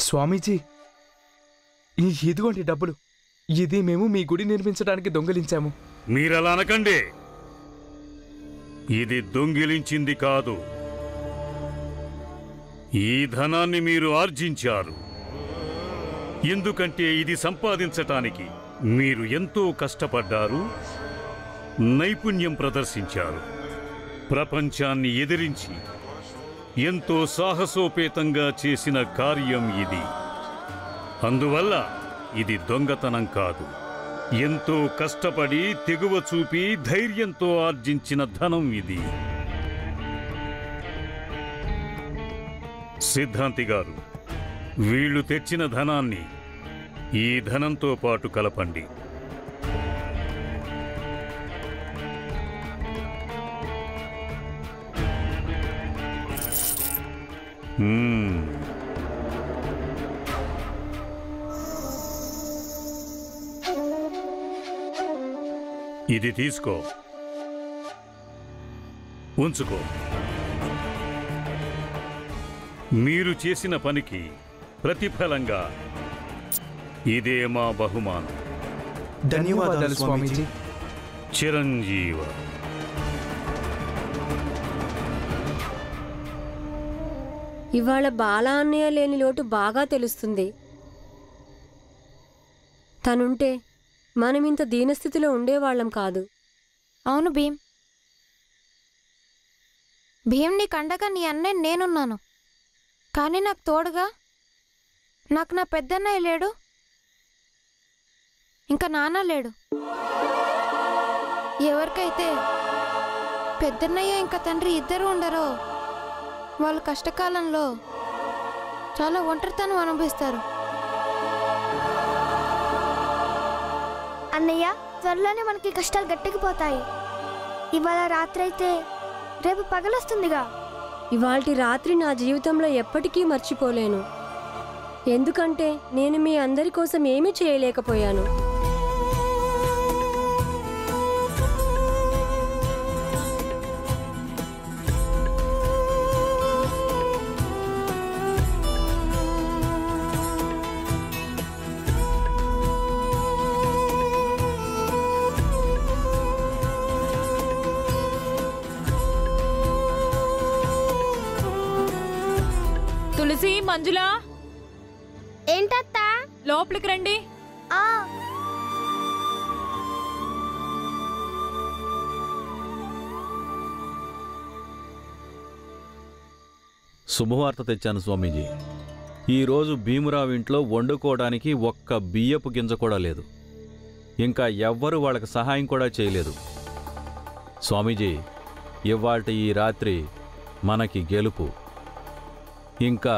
స్వామీజీ, ఇదిగోండి డబ్బులు. ఇది మేము మీ గుడి నిర్మించడానికి దొంగిలించాము. మీరలా అనకండి. ఇది దొంగిలించింది కాదు. ఈ ధనాన్ని మీరు ఆర్జించారు. ఎందుకంటే ఇది సంపాదించటానికి మీరు ఎంతో కష్టపడ్డారు, నైపుణ్యం ప్రదర్శించారు. ప్రపంచాన్ని ఎదిరించి ఎంతో సాహసోపేతంగా చేసిన కార్యం ఇది. అందువల్ల ఇది దొంగతనం కాదు. ఎంతో కష్టపడి తెగువ చూపి ధైర్యంతో ఆర్జించిన ధనం ఇది. సిద్ధాంతి గారు, వీళ్ళు తెచ్చిన ధనాన్ని ఈ ధనంతో పాటు కలపండి. ఇది తీసుకో, ఉంచుకో. మీరు చేసిన పనికి ప్రతిఫలంగా ఇదే మా బహుమానం. ధన్యవాదాలు స్వామీజీ. చిరంజీవ. ఇవాళ బాల అన్నయ్య లేని లోటు బాగా తెలుస్తుంది. తనుంటే మనమింత దీనస్థితిలో ఉండేవాళ్లం కాదు. అవును భీమ్. భీమ్ నీ కండగా నీ అన్నయ్య నేనున్నాను, కానీ నాకు తోడుగా నాకు నా పెద్దన్నయ్య లేడు, ఇంకా నాన్న లేడు. ఎవరికైతే పెద్దన్నయ్య ఇంకా తండ్రి ఇద్దరు ఉండరో వాళ్ళు కష్టకాలంలో చాలా ఒంటరితనం అనుభవిస్తారు. అన్నయ్య, త్వరలోనే మనకి కష్టాలు గట్టికిపోతాయి. ఇవాళ రాత్రి అయితే రేపు పగలొస్తుందిగా. ఇవాల్టి రాత్రి నా జీవితంలో ఎప్పటికీ మర్చిపోలేను. ఎందుకంటే నేను మీ అందరి కోసం ఏమీ చేయలేకపోయాను. తులసి, మంజులా, ఏంటత్తా? లోపలికి రండి. శుభవార్త తెచ్చాను స్వామీజీ. ఈరోజు భీమురావు ఇంట్లో వండుకోవడానికి ఒక్క బియ్యపు గింజ కూడా లేదు. ఇంకా ఎవ్వరూ వాళ్ళకి సహాయం కూడా చేయలేదు. స్వామీజీ, ఇవాల్టి ఈ రాత్రి మనకి గెలుపు, ఇంకా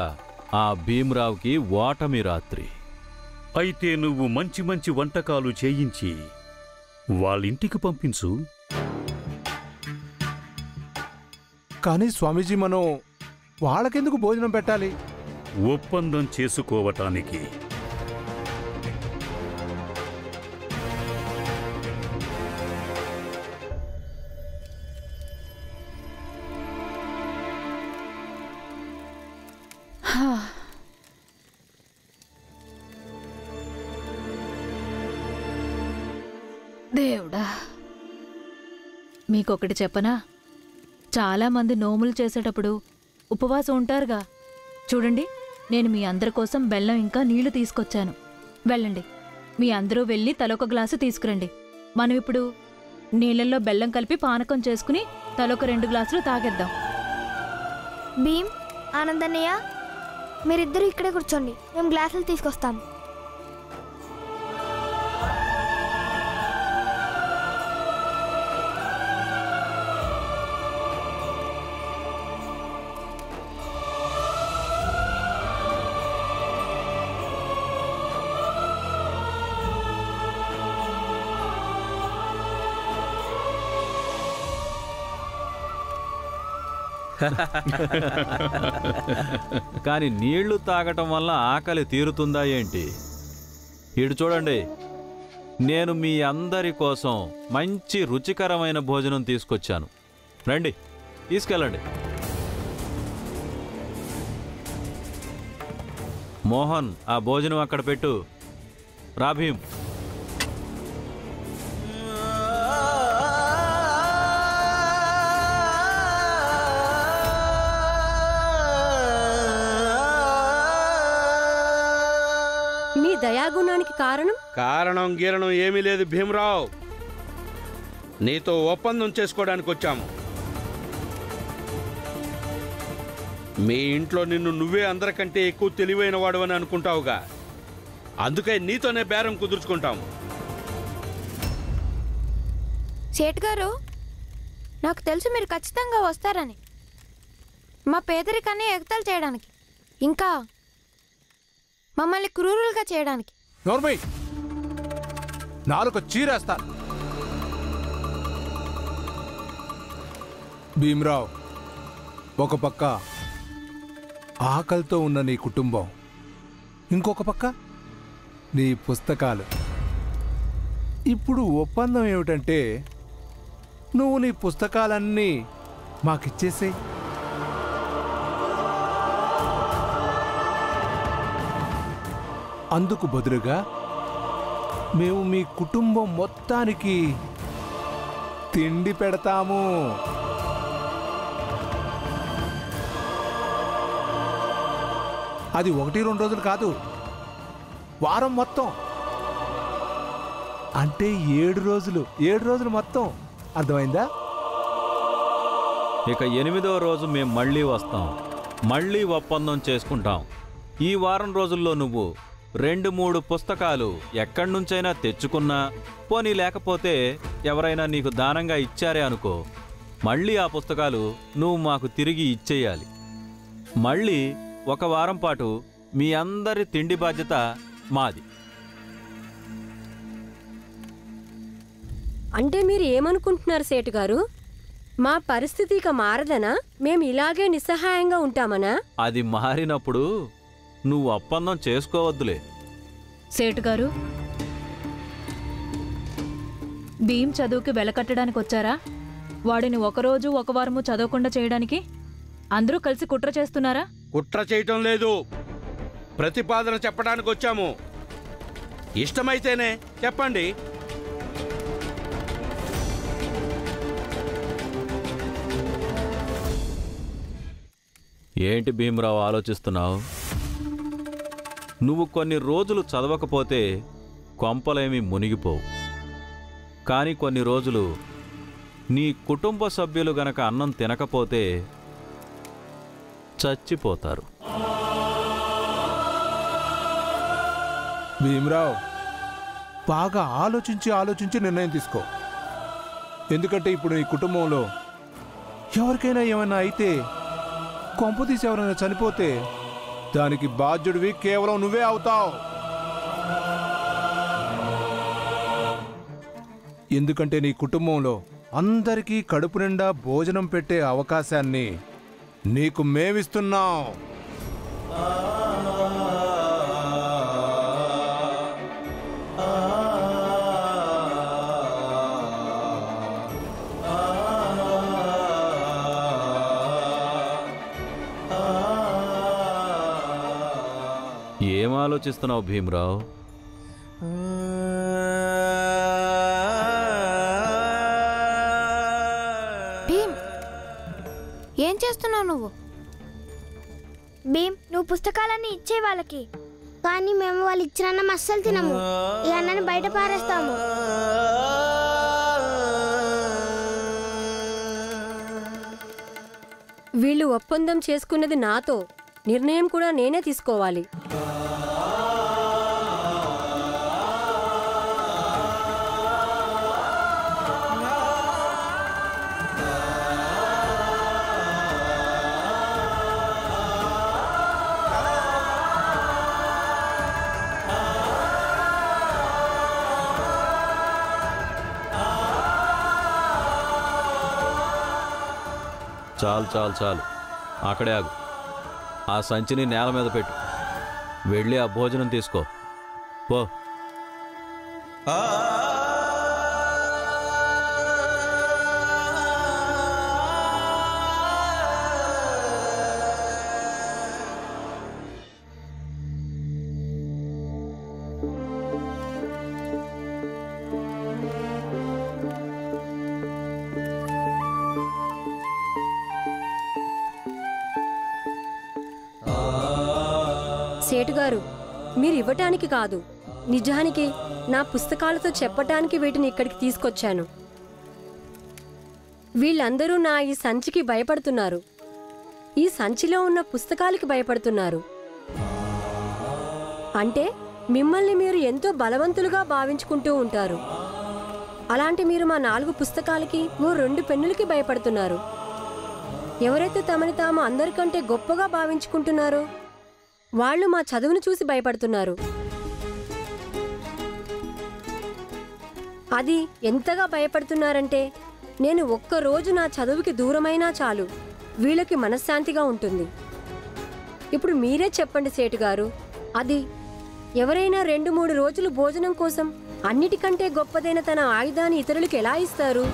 ఆ భీమురావుకి ఓటమి రాత్రి. అయితే నువ్వు మంచి మంచి వంటకాలు చేయించి వాళ్ళింటికి పంపించు. కానీ స్వామీజీ, మనం వాళ్ళకెందుకు భోజనం పెట్టాలి? ఒప్పందం చేసుకోవటానికి. దేవుడా, మీకొకటి చెప్పనా? చాలామంది నోములు చేసేటప్పుడు ఉపవాసం ఉంటారుగా. చూడండి, నేను మీ అందరి కోసం బెల్లం ఇంకా నీళ్లు తీసుకొచ్చాను. వెళ్ళండి, మీ అందరూ వెళ్ళి తలొక గ్లాసు తీసుకురండి. మనం ఇప్పుడు నీళ్ళల్లో బెల్లం కలిపి పానకం చేసుకుని తలొక 2 గ్లాసులు తాగేద్దాం. భీమ్, ఆనందన్నయ్య, మీరిద్దరూ ఇక్కడే కూర్చోండి, మేము గ్లాసులు తీసుకొస్తాం. కానీ నీళ్లు తాగటం వల్ల ఆకలి తీరుతుందా ఏంటి? ఇటు చూడండి, నేను మీ అందరి కోసం మంచి రుచికరమైన భోజనం తీసుకొచ్చాను. రండి, తీసుకెళ్ళండి. మోహన్, ఆ భోజనం అక్కడ పెట్టు. రా భీమ్. మీ దయాగుణానికి కారణం గీరణం ఏమీ లేదు భీమరావు. నీతో ఒప్పందం చేసుకోవడానికి వచ్చాము. మీ ఇంట్లో నిన్ను నువ్వే అందరికంటే ఎక్కువ తెలివైన వాడు అని అనుకుంటావుగా, అందుకే నీతోనే బేరం కుదుర్చుకుంటాము. సేట్ గారు, నాకు తెలుసు మీరు ఖచ్చితంగా వస్తారని. మా పేదరికాన్ని ఎగతాళి చేయడానికి, ఇంకా మమ్మల్ని క్రూరులుగా చేయడానికి. నోర్మై, నాలుక చీరేస్తా. భీమరావు, ఒక పక్క ఆకలితో ఉన్న నీ కుటుంబం, ఇంకొక పక్క నీ పుస్తకాలు. ఇప్పుడు ఒప్పందం ఏమిటంటే నువ్వు నీ పుస్తకాలన్నీ మాకిచ్చేసేయ్. అందుకు బదులుగా మేము మీ కుటుంబం మొత్తానికి తిండి పెడతాము. అది 1-2 రోజులు కాదు, వారం మొత్తం. అంటే 7 రోజులు. 7 రోజులు మొత్తం. అర్థమైందా? ఇక 8వ రోజు మేం మళ్ళీ వస్తాం. మళ్ళీ ఒప్పందం చేసుకుంటాం. ఈ వారం రోజుల్లో నువ్వు 2-3 పుస్తకాలు ఎక్కడి నుంచైనా తెచ్చుకున్నా, పోనీ లేకపోతే ఎవరైనా నీకు దానంగా ఇచ్చారే అనుకో, మళ్ళీ ఆ పుస్తకాలు నువ్వు మాకు తిరిగి ఇచ్చేయాలి. మళ్ళీ 1 వారం పాటు మీ అందరి తిండి బాధ్యత మాది. అంటే మీరు ఏమనుకుంటున్నారు సేటు గారు? మా పరిస్థితి ఇక మారదనా? మేము ఇలాగే నిస్సహాయంగా ఉంటామనా? అది మారినప్పుడు నువ్వు ఒప్పందం చేసుకోవద్దులే. సేటు గారు, భీమ్ చదువుకి వెలకట్టడానికి వచ్చారా? వాడిని 1 రోజు 1 వారము చదవకుండా చేయడానికి అందరూ కలిసి కుట్ర చేస్తున్నారా? కుట్ర చేయటం లేదు, ప్రతిపాదన చెప్పడానికి వచ్చాము. ఇష్టమైతేనే చెప్పండి. ఏంటి భీమరావు ఆలోచిస్తున్నావు? నువ్వు కొన్ని రోజులు చదవకపోతే కొంపలేమీ మునిగిపోవు. కానీ కొన్ని రోజులు నీ కుటుంబ సభ్యులు గనక అన్నం తినకపోతే చచ్చిపోతారు. భీమరావు, బాగా ఆలోచించి నిర్ణయం తీసుకో. ఎందుకంటే ఇప్పుడు నీ కుటుంబంలో ఎవరికైనా ఏమైనా అయితే, కొంపతీసి ఎవరైనా చనిపోతే దానికి బాధ్యుడివి కేవలం నువ్వే అవుతావు. ఎందుకంటే నీ కుటుంబంలో అందరికీ కడుపు నిండా భోజనం పెట్టే అవకాశాన్ని నీకు మేమిస్తున్నాం. ఏం ఆలోచిస్తున్నావు భీమరావు? భీమ్, ఏం చేస్తున్నావు నువ్వు? భీమ్, నువ్వు పుస్తకాలన్నీ ఇచ్చే వాళ్ళకి. కానీ మేము వాళ్ళు ఇచ్చిన అన్నం అస్సలు తినము. ఈ అన్నాన్ని బయట పారేస్తాము. వీళ్ళు ఒప్పందం చేసుకున్నది నాతో, నిర్ణయం కూడా నేనే తీసుకోవాలి. చాలు చాలు చాలు, అక్కడే ఆగు. ఆ సంచిని నేల మీద పెట్టు. వెళ్ళి ఆ భోజనం తీసుకో పో. సేటుగారు, మీరు ఇవ్వటానికి కాదు, నిజానికి నా పుస్తకాలతో చెప్పటానికి వీటిని ఇక్కడికి తీసుకొచ్చాను. వీళ్ళందరూ నా ఈ సంచికి భయపడుతున్నారు. ఈ సంచిలో ఉన్న పుస్తకాలకి భయపడుతున్నారు. అంటే మిమ్మల్ని మీరు ఎంతో బలవంతులుగా భావించుకుంటూ ఉంటారు. అలాంటి మీరు మా 4 పుస్తకాలకి, ఓ 2 పెన్నులకి భయపడుతున్నారు. ఎవరైతే తమని తాము అందరికంటే గొప్పగా భావించుకుంటున్నారో వాళ్ళు మా చదువును చూసి భయపడుతున్నారు. అది ఎంతగా భయపడుతున్నారంటే నేను ఒక్కరోజు నా చదువుకి దూరమైనా చాలు, వీళ్ళకి మనశ్శాంతిగా ఉంటుంది. ఇప్పుడు మీరే చెప్పండి సేటుగారు, అది ఎవరైనా 2-3 రోజులు భోజనం కోసం అన్నిటికంటే గొప్పదైన తన ఆయుధాన్ని ఇతరులకు ఎలా ఇస్తారు?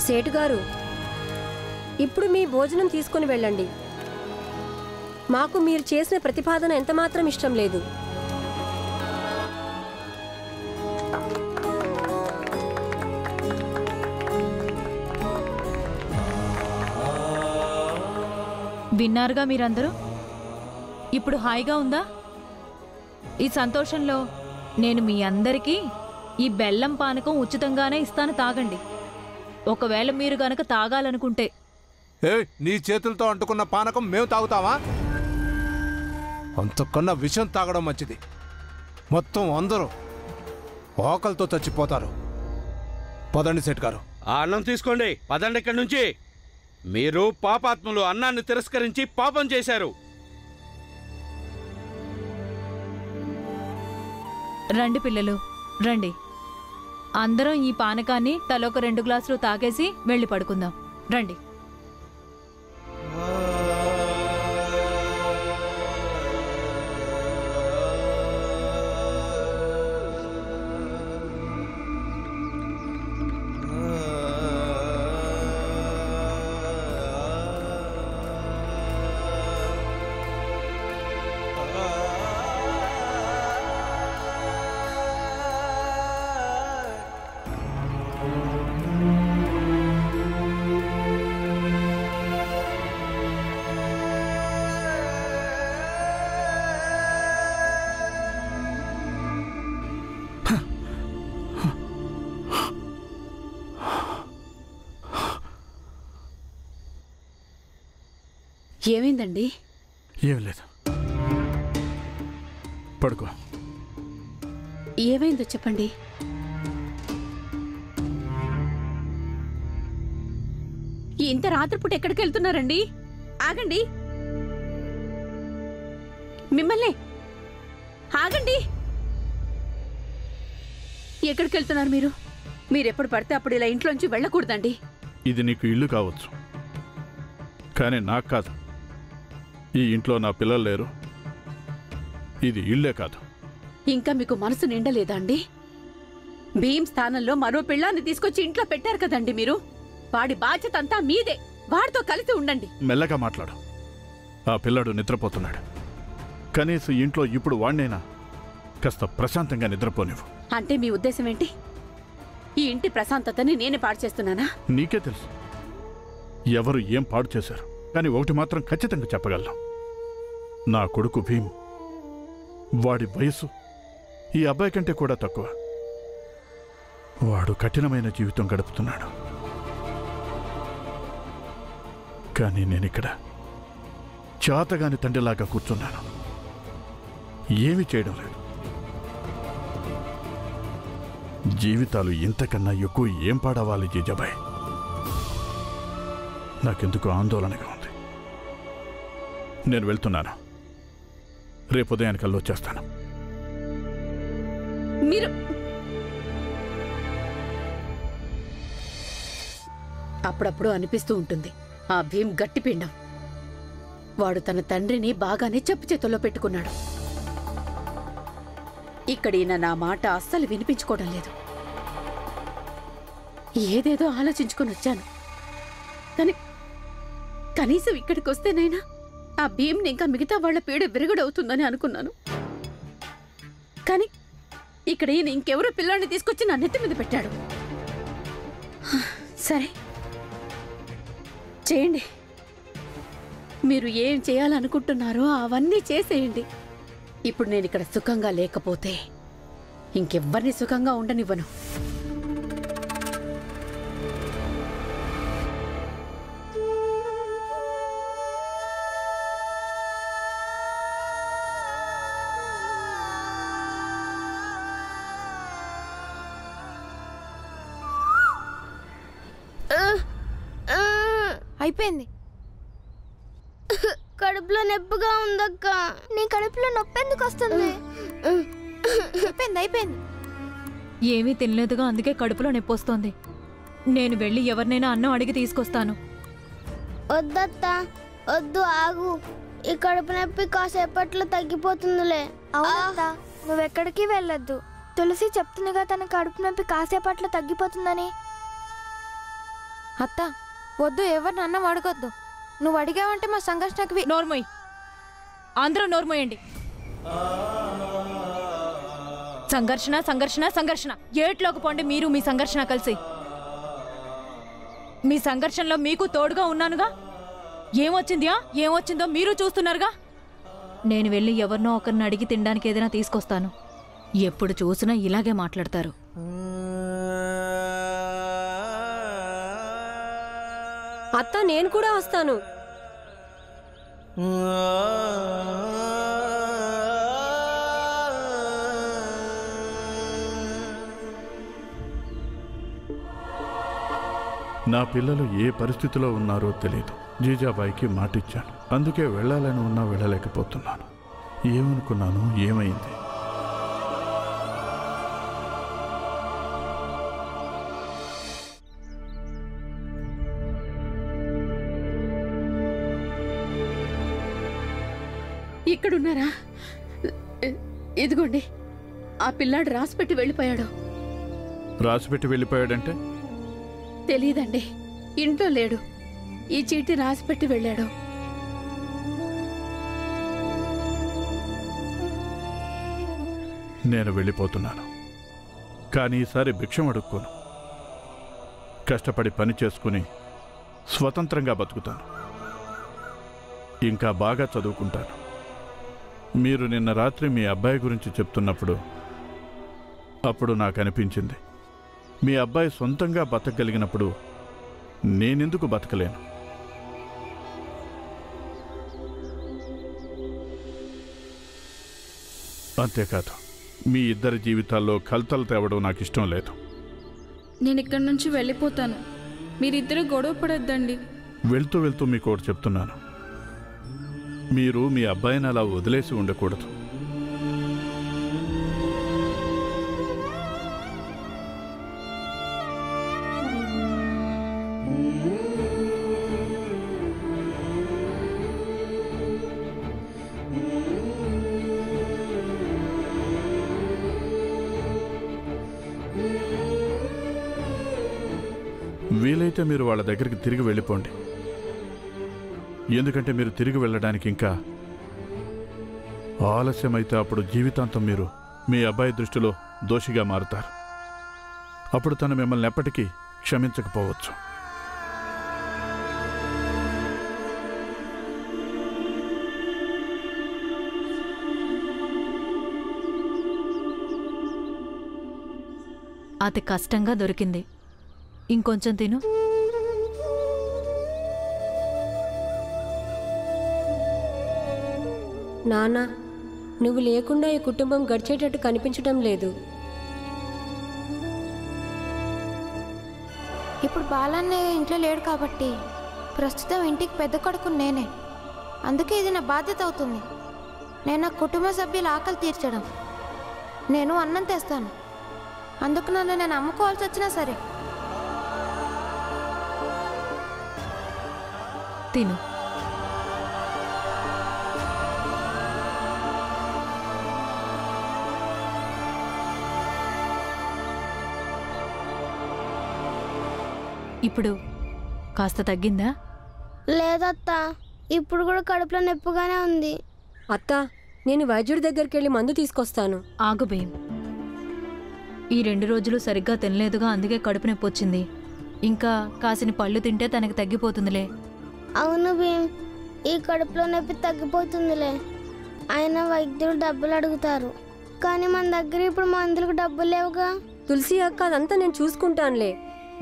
సేటుగారు, ఇప్పుడు మీ భోజనం తీసుకుని వెళ్ళండి. మాకు మీరు చేసిన ప్రతిపాదన ఎంతమాత్రం ఇష్టం లేదు. విన్నారుగా మీరందరూ? ఇప్పుడు హాయిగా ఉందా? ఈ సంతోషంలో నేను మీ అందరికీ ఈ బెల్లం పానకం ఉచితంగానే ఇస్తాను, తాగండి. ఒకవేళ మీరు గనక తాగాలనుకుంటే. నీ చేతులతో అంటుకున్న పానకం మేము తాగుతావా? అంతకన్నా విషం తాగడం మంచిది. మొత్తం అందరూ ఆకలితో చచ్చిపోతారు. పదండి సెట్ గారు. ఆ అన్నం తీసుకోండి, పదండి ఇక్కడి నుంచి. మీరు పాపాత్ములు, అన్నాన్ని తిరస్కరించి పాపం చేశారు. రండి పిల్లలు, రండి. అందరం ఈ పానకాన్ని తలొక 2 గ్లాసులు తాగేసి వెళ్ళి పడుకుందాం. రండి. ఏమైందండి? ఏం లేదు, పడుకో. ఏమైందో చెప్పండి. ఇంత రాత్రిపూట ఎక్కడికి వెళ్తున్నారండి? ఆగండి, మిమ్మల్ని ఆగండి. ఎక్కడికి వెళ్తున్నారు మీరు? మీరెప్పుడు పడితే అప్పుడు ఇలా ఇంట్లోంచి వెళ్ళకూడదండి. ఇది నీకు ఇల్లు కావచ్చు, కానీ నాకు కాదు. ఈ ఇంట్లో నా పిల్లలు లేరు. ఇది ఇల్లే కాదు. ఇంకా మీకు మనసు నిండలేదా అండి? భీమ్ స్థానంలో మరో పిల్లాన్ని తీసుకొచ్చి ఇంట్లో పెట్టారు కదండి మీరు. వాడి బాధ్యత అంతా మీదే. వాడితో కలిసి ఉండండి. మెల్లగా మాట్లాడు. ఆ పిల్లాడు నిద్రపోతున్నాడు. కనీసం ఇంట్లో ఇప్పుడు వాణ్ణైనా కాస్త ప్రశాంతంగా నిద్రపోనివ్వు. అంటే మీ ఉద్దేశం ఏంటి? ఈ ఇంటి ప్రశాంతతని నేనే పాడు చేస్తున్నానా? నీకే తెలుసు ఎవరు ఏం పాడు చేశారు. కానీ ఒకటి మాత్రం ఖచ్చితంగా చెప్పగలను. నా కొడుకు భీమ్, వాడి వయసు ఈ అబ్బాయి కంటే కూడా తక్కువ. వాడు కఠినమైన జీవితం గడుపుతున్నాడు. కానీ నేనిక్కడ చాతగాని తండ్రిలాగా కూర్చున్నాను. ఏమీ చేయడం లేదు. జీవితాలు ఇంతకన్నా ఎక్కువ ఏం పాడవాలి జీజాబాయ్? నాకెందుకు ఆందోళనగా ఉంది. నేను వెళ్తున్నాను. రేపు ఉదయానికల్లా వచ్చేస్తాను. మీరు అప్పుడప్పుడు అనిపిస్తూ ఉంటుంది, ఆ భీమ్ గట్టిపిండం. వాడు తన తండ్రిని బాగానే చెప్పు చేతుల్లో పెట్టుకున్నాడు. ఇక్కడ ఈయన నా మాట అస్సలు వినిపించుకోవడం లేదు. ఏదేదో ఆలోచించుకొని వచ్చాను, కానీ కనీసం ఇక్కడికి వస్తేనైనా ఆ భీమ్ని ఇంకా మిగతా వాళ్ల పీడ విరగడవుతుందని అనుకున్నాను. కానీ ఇక్కడ ఈయన ఇంకెవరో పిల్లాన్ని తీసుకొచ్చి నా నెత్తి మీద పెట్టాడు. సరే, చేయండి. మీరు ఏం చేయాలనుకుంటున్నారో అవన్నీ చేసేయండి. ఇప్పుడు నేను ఇక్కడ సుఖంగా లేకపోతే ఇంకెవ్వరిని సుఖంగా ఉండనివ్వను. అయిపోయింది. కడుపులో నొప్పిగా ఉందక్క. నీ కడుపులో నొప్పి ఎందుకు వస్తుంది? అయిపోయింది. ఏమీ తినలేదుగా, అందుకే కడుపులో నొప్పొస్తోంది. నేను వెళ్ళి ఎవరినైనా అన్నం అడిగి తీసుకొస్తాను. వద్దత్తా, వద్దు, ఆగు. ఈ కడుపు నొప్పి కాసేపట్లో తగ్గిపోతుందిలే. అవునత్తా, నువ్వెక్కడికి వెళ్ళొద్దు. తులసి చెప్తుందిగా తన కడుపు నొప్పి కాసేపట్లో తగ్గిపోతుందని. అత్త వద్దు, ఎవరిని అన్నం అడగొద్దు. నువ్వు అడిగావంటే మా సంఘర్షణకి నోర్మోయ్, అందరూ నోర్మోయండి. సంఘర్షణ సంఘర్షణ సంఘర్షణ. ఏట్లోకి పోండి మీరు మీ సంఘర్షణ కలిసి. మీ సంఘర్షణలో మీకు తోడుగా ఉన్నానుగా. ఏమొచ్చిందో మీరు చూస్తున్నారుగా. నేను వెళ్ళి ఎవరినో ఒకరిని అడిగి తినడానికి ఏదైనా తీసుకొస్తాను. ఎప్పుడు చూసినా ఇలాగే మాట్లాడతారు. అత్త, నేను కూడా వస్తాను. నా పిల్లలు ఏ పరిస్థితిలో ఉన్నారో తెలియదు. జీజాబాయికి మాటిచ్చాను, అందుకే వెళ్ళాలని ఉన్నా వెళ్ళలేకపోతున్నాను. ఏమనుకున్నాను, ఏమైంది? ఇక్కడున్నారా? ఇదిగోండి, ఆ పిల్లాడు రాసిపెట్టి వెళ్ళిపోయాడు. రాసిపెట్టి వెళ్ళిపోయాడంటే? తెలీదండి, ఇంట్లో లేడు. ఈ చీటీ రాసిపెట్టి వెళ్ళాడు. నేను వెళ్ళిపోతున్నాను, కానీ ఈసారి భిక్షం అడుక్కోను. కష్టపడి పని చేసుకుని స్వతంత్రంగా బతుకుతాను. ఇంకా బాగా చదువుకుంటాను. మీరు నిన్న రాత్రి మీ అబ్బాయి గురించి చెప్తున్నప్పుడు అప్పుడు నాకు అనిపించింది, మీ అబ్బాయి సొంతంగా బతకగలిగినప్పుడు నేనెందుకు బతకలేను? అంతేకాదు, మీ ఇద్దరి జీవితాల్లో కలతలు తేవడం నాకు ఇష్టం లేదు. నేను ఇక్కడి నుంచి వెళ్ళిపోతాను. మీరిద్దరూ గొడవ పడొద్దండి. వెళ్తూ వెళ్తూ మీకు ఒకటి చెప్తున్నాను, మీరు మీ అబ్బాయిని అలా వదిలేసి ఉండకూడదు. వీలైతే మీరు వాళ్ళ దగ్గరికి తిరిగి వెళ్ళిపోండి. ఎందుకంటే మీరు తిరిగి వెళ్ళడానికి ఇంకా ఆలస్యమైతే అప్పుడు జీవితాంతం మీరు మీ అబ్బాయి దృష్టిలో దోషిగా మారుతారు. అప్పుడు తను మిమ్మల్ని ఎప్పటికీ క్షమించకపోవచ్చు. అతి కష్టంగా దొరికింది. ఇంకొంచెం తిను. నాన్న, నువ్వు లేకుండా ఈ కుటుంబం గడిచేటట్టు కనిపించడం లేదు. ఇప్పుడు బాలన్నయ్య ఇంట్లో లేడు కాబట్టి ప్రస్తుతం ఇంటికి పెద్ద కొడుకు నేనే. అందుకే ఇది నా బాధ్యత అవుతుంది. నేను నా కుటుంబ సభ్యుల ఆకలి తీర్చడం. నేను అన్నం తెస్తాను. అందుకు నన్ను నేను అమ్ముకోవాల్సి వచ్చినా సరే. తిను. ఇప్పుడు కాస్త తగ్గిందా? లేదత్తా, ఇప్పుడు కూడా కడుపులో నొప్పిగానే ఉంది. అత్త, నేను వైద్యుడి దగ్గరికి వెళ్ళి మందు తీసుకొస్తాను. ఆగు భీమ్, ఈ 2 రోజులు సరిగ్గా తినలేదుగా, అందుకే కడుపు నొప్పి వచ్చింది. ఇంకా కాసిన పళ్ళు తింటే తనకి తగ్గిపోతుందిలే. అవును భీమ్, ఈ కడుపులో నొప్పి తగ్గిపోతుందిలే. అయినా వైద్యులు డబ్బులు అడుగుతారు, కానీ మన దగ్గర ఇప్పుడు మందులకు డబ్బులు లేవుగా. తులసి అక్క, అదంతా నేను చూసుకుంటానులే.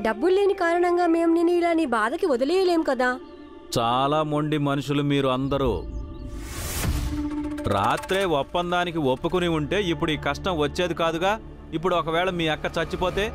డబ్బులు లేని కారణంగా మేము నేను ఇలా నీ బాధకి వదిలేయలేం కదా. చాలా మొండి మనుషులు మీరు అందరూ. రాత్రే ఒప్పందానికి ఒప్పుకుని ఉంటే ఇప్పుడు ఈ కష్టం వచ్చేది కాదుగా. ఇప్పుడు ఒకవేళ మీ అక్క చచ్చిపోతే